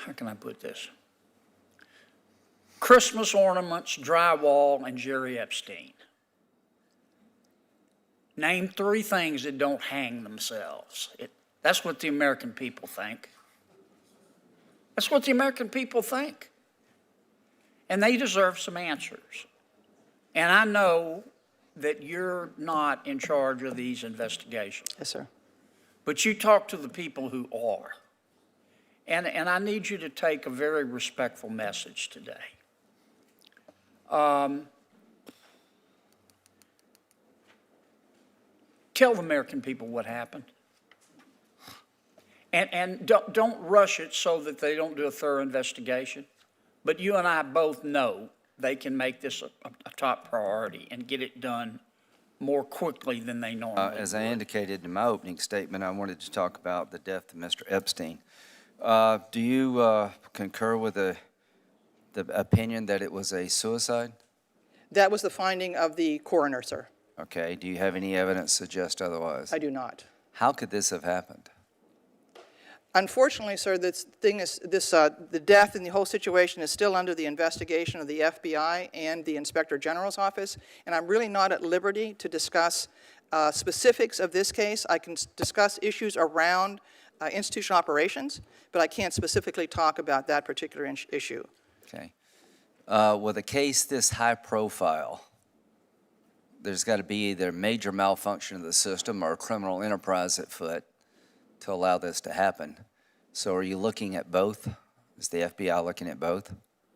how can I put this? Christmas ornaments, drywall, and Jeffrey Epstein. Name 3 things that don't hang themselves. That's what the American people think. That's what the American people think. And they deserve some answers. And I know that you're not in charge of these investigations. Yes, sir. But you talk to the people who are. And I need you to take a very respectful message today. Tell the American people what happened. And don't rush it so that they don't do a thorough investigation. But you and I both know they can make this a top priority and get it done more quickly than they normally would. As I indicated in my opening statement, I wanted to talk about the death of Mr. Epstein. Do you concur with the opinion that it was a suicide? That was the finding of the coroner, sir. Okay. Do you have any evidence suggest otherwise? I do not. How could this have happened? Unfortunately, sir, the death and the whole situation is still under the investigation of the FBI and the Inspector General's office, and I'm really not at liberty to discuss specifics of this case. I can discuss issues around institutional operations, but I can't specifically talk about that particular issue. Okay. With a case this high profile, there's got to be either major malfunction of the system or a criminal enterprise at foot to allow this to happen. So are you looking at both? Is the FBI looking at both?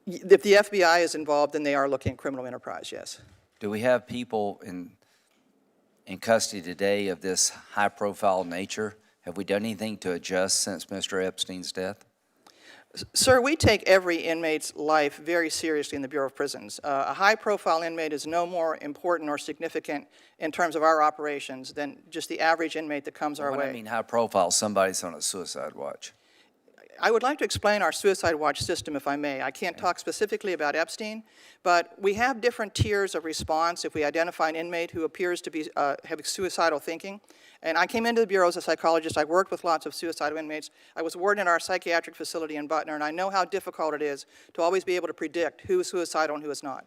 If the FBI is involved, then they are looking at criminal enterprise, yes. Do we have people in custody today of this high-profile nature? Have we done anything to adjust since Mr. Epstein's death? Sir, we take every inmate's life very seriously in the Bureau of Prisons. A high-profile inmate is no more important or significant in terms of our operations than just the average inmate that comes our way. When I mean high-profile, somebody's on a suicide watch. I would like to explain our suicide watch system, if I may. I can't talk specifically about Epstein, but we have different tiers of response if we identify an inmate who appears to be have suicidal thinking. And I came into the Bureau as a psychologist. I worked with lots of suicidal inmates. I was warden in our psychiatric facility in Butner, and I know how difficult it is to always be able to predict who is suicidal and who is not.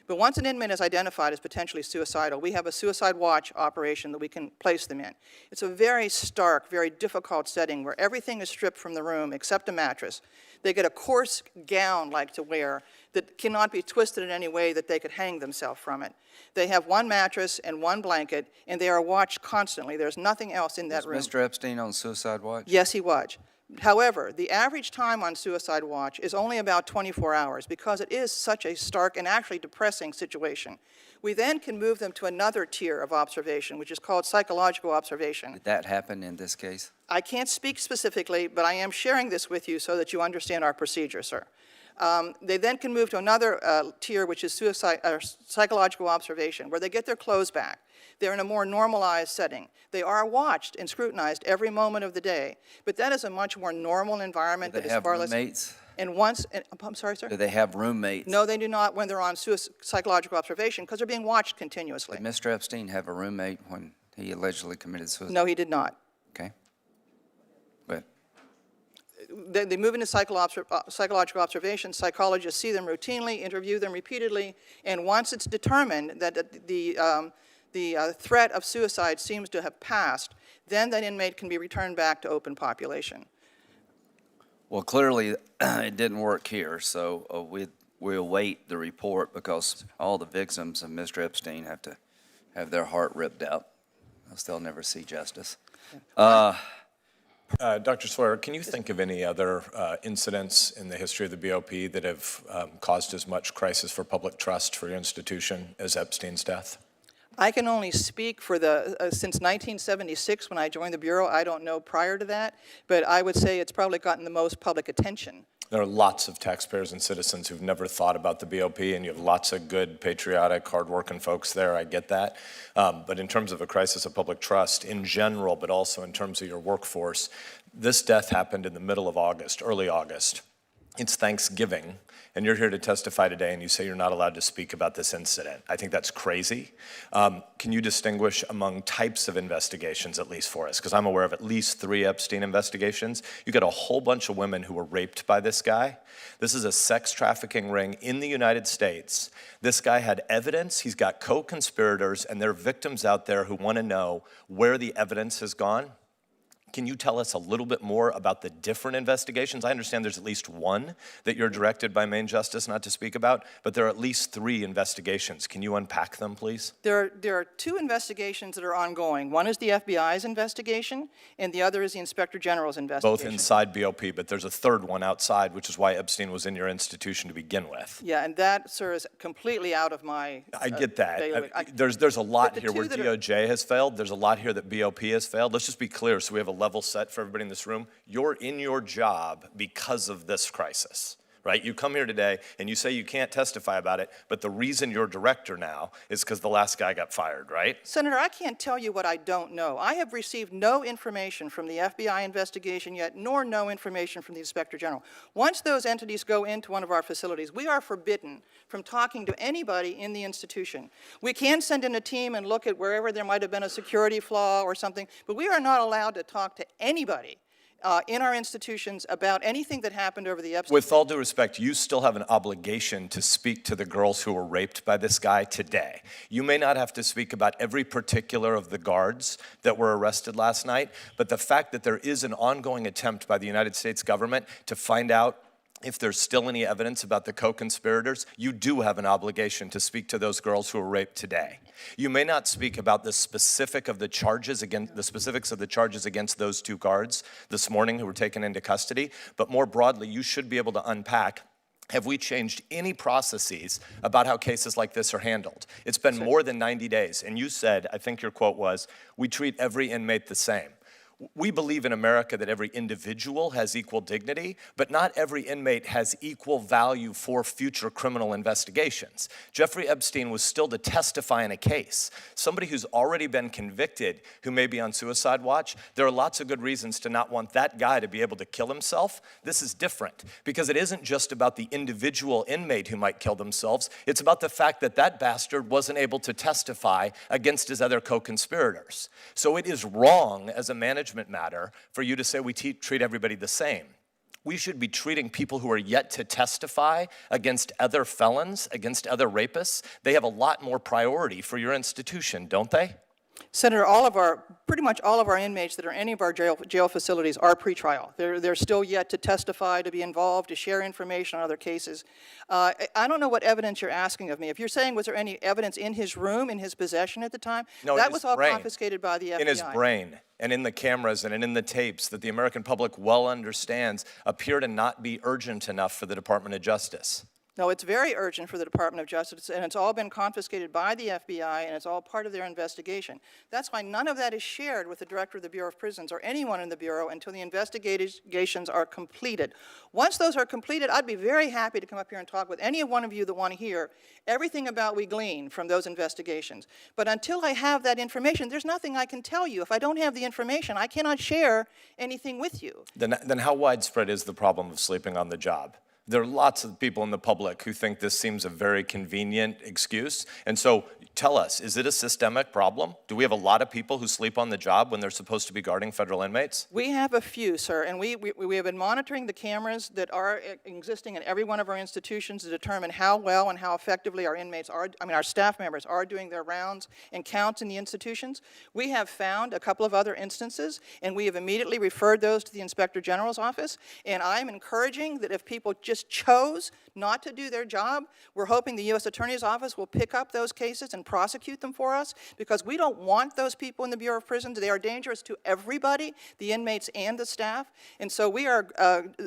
But once an inmate is identified as potentially suicidal, we have a suicide watch operation that we can place them in. It's a very stark, very difficult setting where everything is stripped from the room except a mattress. They get a coarse gown-like to wear that cannot be twisted in any way that they could hang themselves from it. They have one mattress and one blanket, and they are watched constantly. There's nothing else in that room. Was Mr. Epstein on suicide watch? Yes, he was. However, the average time on suicide watch is only about 24 hours because it is such a stark and actually depressing situation. We then can move them to another tier of observation, which is called psychological observation. Did that happen in this case? I can't speak specifically, but I am sharing this with you so that you understand our procedure, sir. They then can move to another tier, which is psychological observation, where they get their clothes back. They're in a more normalized setting. They are watched and scrutinized every moment of the day, but that is a much more normal environment. Do they have roommates? I'm sorry, sir? Do they have roommates? No, they do not when they're on psychological observation because they're being watched continuously. Did Mr. Epstein have a roommate when he allegedly committed suicide? No, he did not. Okay. But they move into psychological observation. Psychologists see them routinely, interview them repeatedly, and once it's determined that the threat of suicide seems to have passed, then that inmate can be returned back to open population. well, clearly it didn't work here, so we await the report because all the victims of Mr. Epstein have to have their heart ripped out, else they'll never see justice. Dr. Sawyer, can you think of any other incidents in the history of the BOP that have caused as much crisis for public trust for your institution as Epstein's death? I can only speak for since 1976 when I joined the Bureau. I don't know prior to that, but I would say it's probably gotten the most public attention. There are lots of taxpayers and citizens who've never thought about the BOP, and you have lots of good, patriotic, hardworking folks there. I get that. But in terms of a crisis of public trust in general, but also in terms of your workforce, this death happened in the middle of August, early August. It's Thanksgiving, and you're here to testify today, and you say you're not allowed to speak about this incident. I think that's crazy. Can you distinguish among types of investigations, at least for us? Because I'm aware of at least 3 Epstein investigations. You got a whole bunch of women who were raped by this guy. This is a sex trafficking ring in the United States. This guy had evidence. He's got co-conspirators, and there are victims out there who want to know where the evidence has gone. Can you tell us a little bit more about the different investigations? I understand there's at least one that you're directed by Main Justice not to speak about, but there are at least 3 investigations. Can you unpack them, please? There are 2 investigations that are ongoing. One is the FBI's investigation, and the other is the Inspector General's investigation. Both inside BOP, but there's a third one outside, which is why Epstein was in your institution to begin with. Yeah, and that, sir, is completely out of my I get that. bailiwick. There's a lot the here where two that are- DOJ has failed. There's a lot here that BOP has failed. Let's just be clear so we have a level set for everybody in this room. You're in your job because of this crisis, right? You come here today and you say you can't testify about it, but the reason you're director now is because the last guy got fired, right? Senator, I can't tell you what I don't know. I have received no information from the FBI investigation yet, nor no information from the Inspector General. Once those entities go into one of our facilities, we are forbidden from talking to anybody in the institution. We can send in a team and look at wherever there might have been a security flaw or something, but we are not allowed to talk to anybody in our institutions about anything that happened over the Epstein. With all due respect, you still have an obligation to speak to the girls who were raped by this guy today. You may not have to speak about every particular of the guards that were arrested last night, but the fact that there is an ongoing attempt by the United States government to find out if there's still any evidence about the co-conspirators, you do have an obligation to speak to those girls who were raped today. You may not speak about the specifics of the charges against those 2 guards this morning who were taken into custody, but more broadly, you should be able to unpack, have we changed any processes about how cases like this are handled? It's been more than 90 days, and you said, I think your quote was, we treat every inmate the same. We believe in America that every individual has equal dignity, but not every inmate has equal value for future criminal investigations. Jeffrey Epstein was still to testify in a case. Somebody who's already been convicted who may be on suicide watch, there are lots of good reasons to not want that guy to be able to kill himself. This is different because it isn't just about the individual inmate who might kill themselves. It's about the fact that that bastard wasn't able to testify against his other co-conspirators. So it is wrong as a management matter for you to say we treat everybody the same. We should be treating people who are yet to testify against other felons, against other rapists. They have a lot more priority for your institution, don't they? Senator, pretty much all of our inmates that are in any of our jail facilities are pretrial. They're still yet to testify, to be involved, to share information on other cases. I don't know what evidence you're asking of me. If you're saying, was there any evidence in his room, in his possession at the time? No, that was all confiscated by the FBI. In his brain and in the cameras and in the tapes that the American public well understands appear to not be urgent enough for the Department of Justice. No, it's very urgent for the Department of Justice, and it's all been confiscated by the FBI, and it's all part of their investigation. That's why none of that is shared with the Director of the Bureau of Prisons or anyone in the Bureau until the investigations are completed. Once those are completed, I'd be very happy to come up here and talk with any one of you that want to hear everything about we glean from those investigations. But until I have that information, there's nothing I can tell you. If I don't have the information, I cannot share anything with you. Then how widespread is the problem of sleeping on the job? There are lots of people in the public who think this seems a very convenient excuse. And so tell us, is it a systemic problem? Do we have a lot of people who sleep on the job when they're supposed to be guarding federal inmates? We have a few, sir, and we have been monitoring the cameras that are existing in every one of our institutions to determine how well and how effectively our inmates are, our staff members are doing their rounds and counts in the institutions. We have found a couple of other instances, and we have immediately referred those to the Inspector General's office, and I'm encouraging that if people just chose not to do their job, we're hoping the U.S. Attorney's Office will pick up those cases and prosecute them for us, because we don't want those people in the Bureau of Prisons. They are dangerous to everybody, the inmates and the staff. And so we are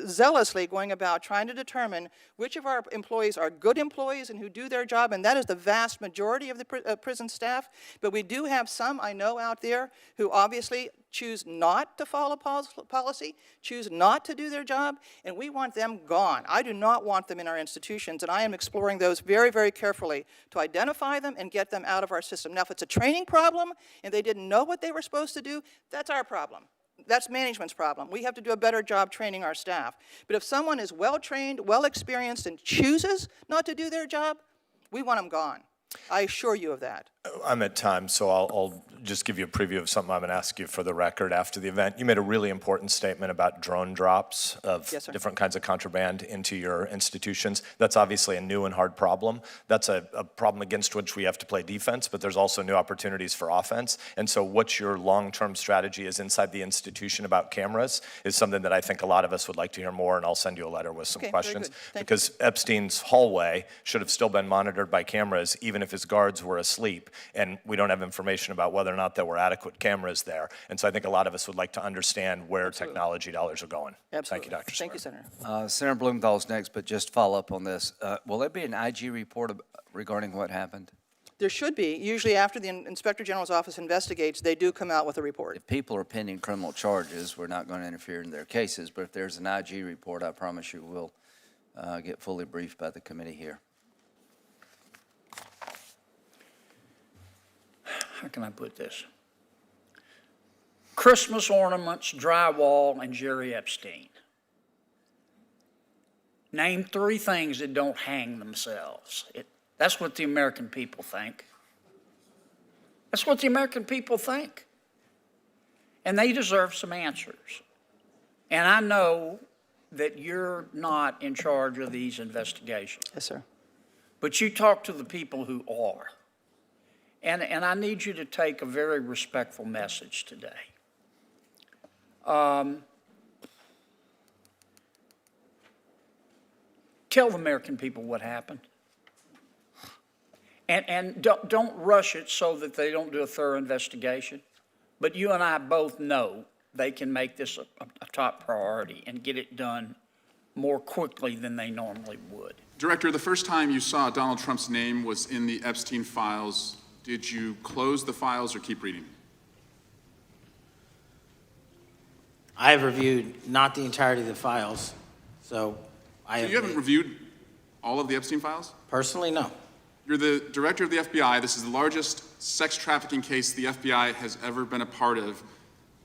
zealously going about trying to determine which of our employees are good employees and who do their job, and that is the vast majority of the prison staff. But we do have some, I know, out there who obviously choose not to follow policy, choose not to do their job, and we want them gone. I do not want them in our institutions, and I am exploring those very, very carefully to identify them and get them out of our system. Now, if it's a training problem and they didn't know what they were supposed to do, that's our problem. That's management's problem. We have to do a better job training our staff. But if someone is well-trained, well-experienced, and chooses not to do their job, we want them gone. I assure you of that. I'm at time, so I'll just give you a preview of something I'm going to ask you for the record after the event. You made a really important statement about drone drops of Yes, sir. different kinds of contraband into your institutions. That's obviously a new and hard problem. That's a problem against which we have to play defense, but there's also new opportunities for offense. And so what your long-term strategy is inside the institution about cameras is something that I think a lot of us would like to hear more, and I'll send you a letter with some Okay, very questions. good. Thank you. Because Epstein's hallway should have still been monitored by cameras, even if his guards were asleep. And we don't have information about whether or not there were adequate cameras there. And so I think a lot of us would like to understand where technology dollars are going. Absolutely. Thank you, Dr. Thank you, Swearer. Senator. Senator Blumenthal's next, but just follow up on this. Will there be an IG report regarding what happened? There should be. Usually after the Inspector General's office investigates, they do come out with a report. If people are pending criminal charges, we're not going to interfere in their cases, but if there's an IG report, I promise you we'll get fully briefed by the committee here. How can I put this? Christmas ornaments, drywall, and Jeffrey Epstein. Name 3 things that don't hang themselves. That's what the American people think. That's what the American people think. And they deserve some answers. And I know that you're not in charge of these investigations, Yes, sir. but you talk to the people who are. And I need you to take a very respectful message today. Tell the American people what happened. And don't rush it so that they don't do a thorough investigation. But you and I both know they can make this a top priority and get it done more quickly than they normally would. Director, the first time you saw Donald Trump's name was in the Epstein files. Did you close the files or keep reading? I have reviewed not the entirety of the files, so I So have. you haven't reviewed all of the Epstein files? Personally, no. You're the director of the FBI. This is the largest sex trafficking case the FBI has ever been a part of.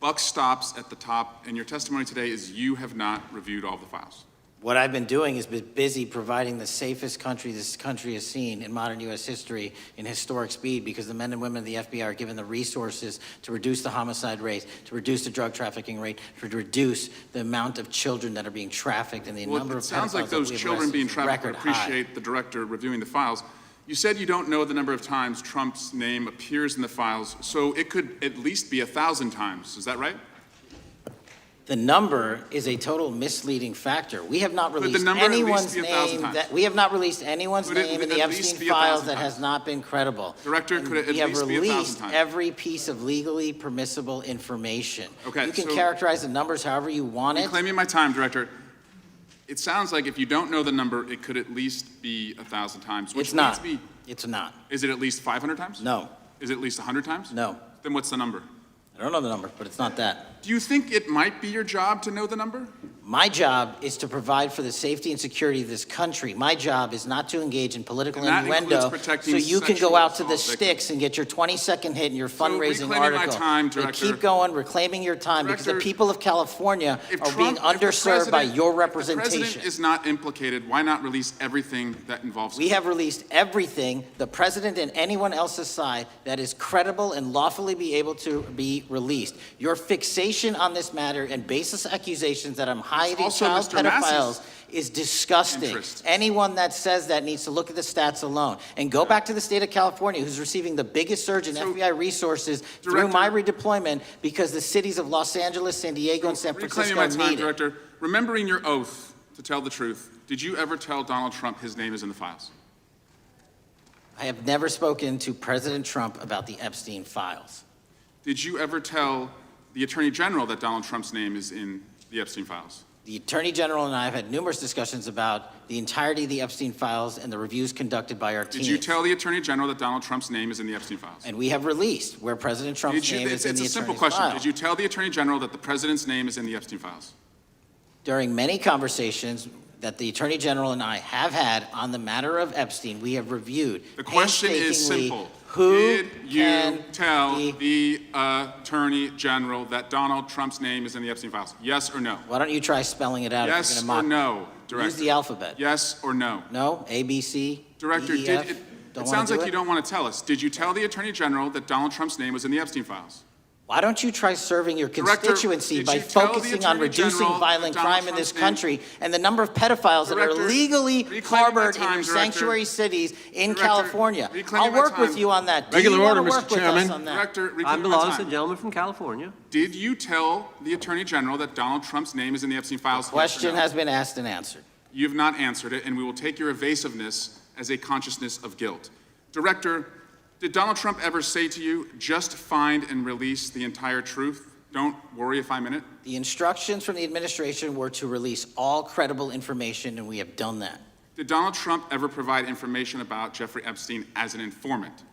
Buck stops at the top, and your testimony today is you have not reviewed all the files. What I've been doing is been busy providing the safest country this country has seen in modern U.S. history in historic speed, because the men and women of the FBI are given the resources to reduce the homicide rate, to reduce the drug trafficking rate, to reduce the amount of children that are being trafficked, and the Well, number it of sounds like pedophiles that those we've children arrested being is trafficked would record high. appreciate the director reviewing the files. You said you don't know the number of times Trump's name appears in the files, so it could at least be 1,000 times. Is that right? The number is a total misleading factor. We have not Could the released number at least anyone's be 1,000 name times? we have not released anyone's Could it name in at the least Epstein be files 1,000 that has times? not been credible. Director, And could it at we have least be 1,000 released times? every piece of legally permissible information. Okay, You can so- characterize the numbers however you want it. Reclaiming my time, Director. It sounds like if you don't know the number, it could at least be 1,000 times, which It's not. leads me. It's not. Is it at least 500 times? No. Is it at least 100 times? No. Then what's the number? I don't know the number, but it's not that. Do you think it might be your job to know the number? My job is to provide for the safety and security of this country. My job is not to engage in political And that innuendo includes protecting so you can sexual go out to the assault sticks and get your 20-second hit in your fundraising reclaiming my article. time, But Director. keep going, reclaiming your time, because the Director, people of California If are being Trump- if the underserved by president- your If the president representation. is not implicated, why not release everything that involves him? We have released everything, the president and anyone else's side, that is credible and lawfully be able to be released. Your fixation on this matter and baseless accusations that I'm hiding also child Mr. Massey's pedophiles is disgusting. interest. Anyone that says that needs to look at the stats alone. And go back to the state of California, who's receiving the biggest surge in So, FBI resources through Director- my redeployment, because the cities of Los Angeles, San Diego, and San Reclaiming Francisco my time, need it. Director. Remembering your oath to tell the truth, did you ever tell Donald Trump his name is in the files? I have never spoken to President Trump about the Epstein files. Did you ever tell the Attorney General that Donald Trump's name is in the Epstein files? The Attorney General and I have had numerous discussions about the entirety of the Epstein files and the reviews conducted by our team. Did you tell the Attorney General that Donald Trump's name is in the Epstein files? And we have released where President Trump's Did you, name is in it's the a simple attorney's question. file. Did you tell the Attorney General that the President's name is in the Epstein files? During many conversations that the Attorney General and I have had on the matter of Epstein, we have reviewed The question is painstakingly simple. Who Did you can tell be- the Attorney General that Donald Trump's name is in the Epstein files? Yes or no? Why don't you try spelling it out if Yes you're or going to mock? no, Director? Use the alphabet. Yes or no? No? A, B, C, Director, D, E, F? it Don't sounds wanna do like you don't want to tell us. Did you tell the Attorney General that Donald Trump's name was in the Epstein files? Why don't you try serving your Director, constituency did by you tell the focusing on Attorney reducing General violent that Donald crime in this Trump's name- country and the number of pedophiles that are Director, legally reclaiming my harbored in time, your Director. sanctuary cities in Director, California? reclaiming I'll my work with time. you on that. Do Regular you want order, to Mr. work with Chairman. us on that? Director, I'm reclaiming my Belos, the time. gentleman from California. Did you tell the Attorney General that Donald Trump's name is in the Epstein files? Yes or Question no? has been asked and answered. You've not answered it, and we will take your evasiveness as a consciousness of guilt. Director, did Donald Trump ever say to you, just find and release the entire truth? Don't worry if I'm in it? The instructions from the administration were to release all credible information, and we have done that. Did Donald Trump ever provide information about Jeffrey Epstein as an informant?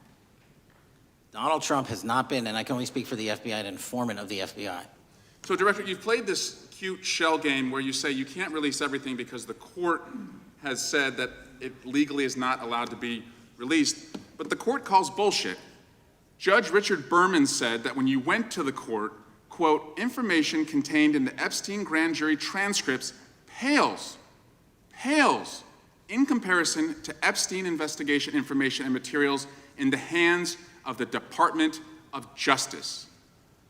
Donald Trump has not been, and I can only speak for the FBI, an informant of the FBI. So, Director, you've played this cute shell game where you say you can't release everything because the court has said that it legally is not allowed to be released, but the court calls bullshit. Judge Richard Berman said that when you went to the court, quote, information contained in the Epstein grand jury transcripts pales in comparison to Epstein investigation information and materials in the hands of the Department of Justice.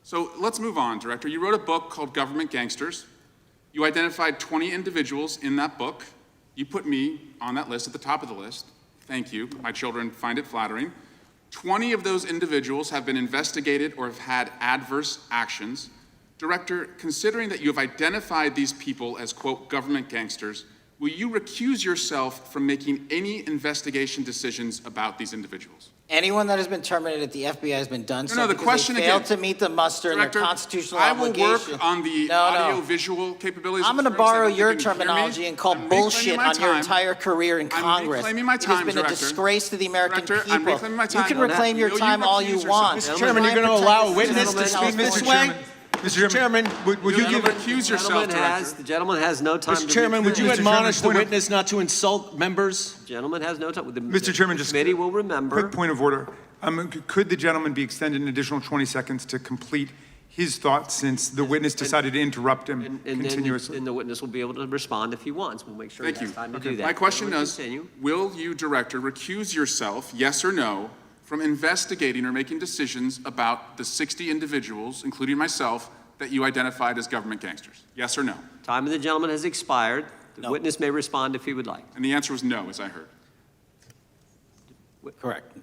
So let's move on, Director. You wrote a book called Government Gangsters. You identified 20 individuals in that book. You put me on that list at the top of the list. Thank you. My children find it flattering. 20 of those individuals have been investigated or have had adverse actions. Director, considering that you have identified these people as, quote, government gangsters, will you recuse yourself from making any investigation decisions about these individuals? Anyone that has been terminated at the FBI has been done so the because question they failed again. to meet the muster in Director, their constitutional I will obligation. work on the No. audio-visual capabilities. I'm of going to the borrow firms. I your don't think you can hear me. terminology and call I'm reclaiming bullshit my on your time. entire career in I'm Congress. reclaiming my It has time, been a Director. disgrace to the American Director, I'm people. reclaiming my You time. can Will reclaim your you time all you recuse want. yourself? Mr. Chairman, you're going to allow a witness to speak this way? Mr. Chairman, would you Will you give, recuse yourself, Director? The gentleman has no time to. Mr. Chairman, would you Mr. admonish the Chairman, point of- witness not to insult members? The gentleman has no time. Mr. Chairman, The just committee will remember. quick point of order. Could the gentleman be extended an additional 20 seconds to complete his thoughts since the witness decided to interrupt him And continuously? then the witness will be able to respond if he wants. We'll make sure he Thank you. has time to do that. My question Then we is, continue. will you, Director, recuse yourself, yes or no, from investigating or making decisions about the 60 individuals, including myself, that you identified as government gangsters? Yes or no? Time of the gentleman has expired. The No. witness may respond if he would like. And the answer was no, as I heard. Correct.